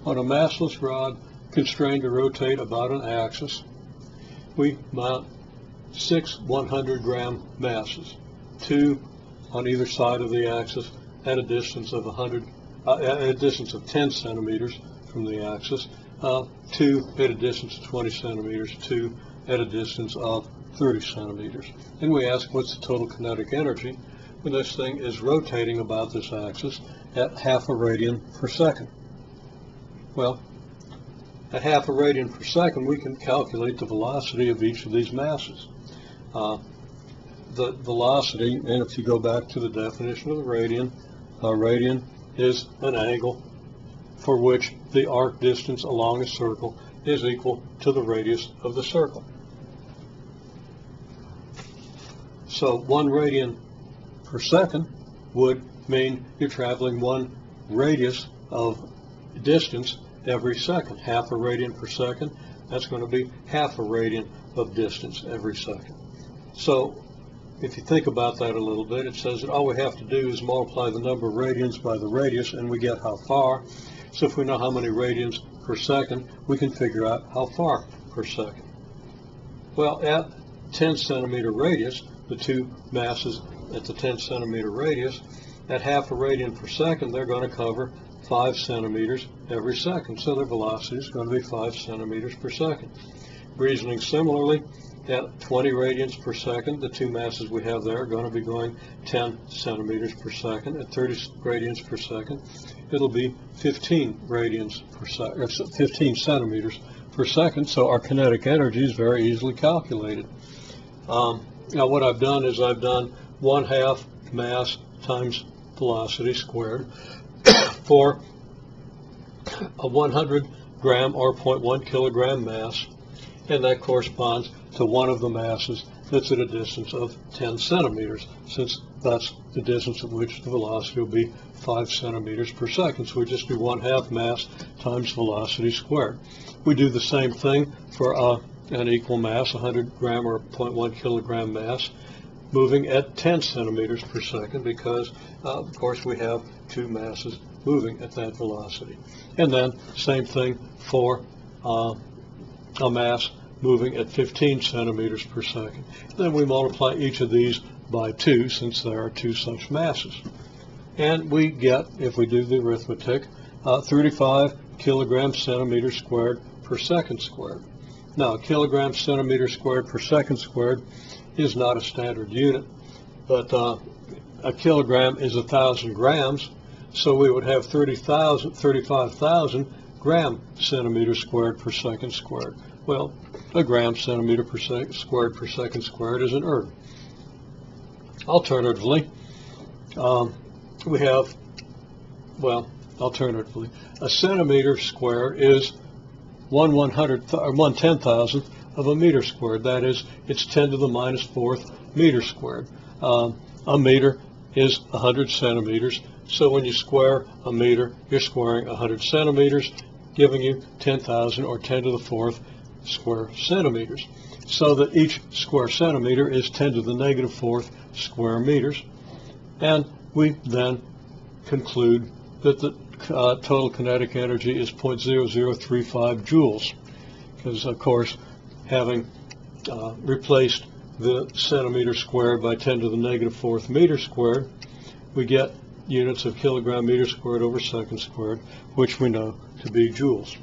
On a massless rod constrained to rotate about an axis, we mount 6 100-gram masses, 2 on either side of the axis at a distance of 10 centimeters from the axis, 2 at a distance of 20 centimeters, 2 at a distance of 30 centimeters. And we ask, what's the total kinetic energy when this thing is rotating about this axis at half a radian per second? Well, at half a radian per second, we can calculate the velocity of each of these masses. The velocity, and if you go back to the definition of the radian, radian is an angle for which the arc distance along a circle is equal to the radius of the circle. So 1 radian per second would mean you're traveling 1 radius of distance every second. Half a radian per second, that's going to be half a radian of distance every second. So if you think about that a little bit, it says that all we have to do is multiply the number of radians by the radius and we get how far. So if we know how many radians per second, we can figure out how far per second. Well, at 10 centimeter radius, the two masses at the 10 centimeter radius, at half a radian per second, they're going to cover 5 centimeters every second. So their velocity is going to be 5 centimeters per second. Reasoning similarly, at 20 radians per second, the two masses we have there are going to be going 10 centimeters per second. At 30 radians per second, it'll be 15 radians per second, or 15 centimeters per second. So our kinetic energy is very easily calculated. Now what I've done is I've done 1/2 mass times velocity squared for a 100 gram or 0.1 kilogram mass, and that corresponds to one of the masses that's at a distance of 10 centimeters, since that's the distance at which the velocity will be 5 centimeters per second. So we just do 1/2 mass times velocity squared. We do the same thing for an equal mass, 100 gram or 0.1 kilogram mass, moving at 10 centimeters per second, because of course we have two masses moving at that velocity. And then same thing for a mass moving at 15 centimeters per second. Then we multiply each of these by 2, since there are two such masses. And we get, if we do the arithmetic, 35 kilogram centimeters squared per second squared. Now, kilogram centimeter squared per second squared is not a standard unit, but a kilogram is 1,000 grams, so we would have 35,000 gram centimeters squared per second squared. Well, a gram centimeter per squared per second squared is an erg. Alternatively, we have, well, alternatively, a centimeter squared is 1/10,000th of a meter squared. That is, it's 10 to the minus 4th meter squared. A meter is 100 centimeters, so when you square a meter, you're squaring 100 centimeters, giving you 10,000 or 10 to the 4th square centimeters, so that each square centimeter is 10 to the negative 4th square meters. And we then conclude that the total kinetic energy is 0.0035 joules, because of course, having replaced the centimeter squared by 10 to the negative 4th meter squared, we get units of kilogram meter squared over second squared, which we know to be joules.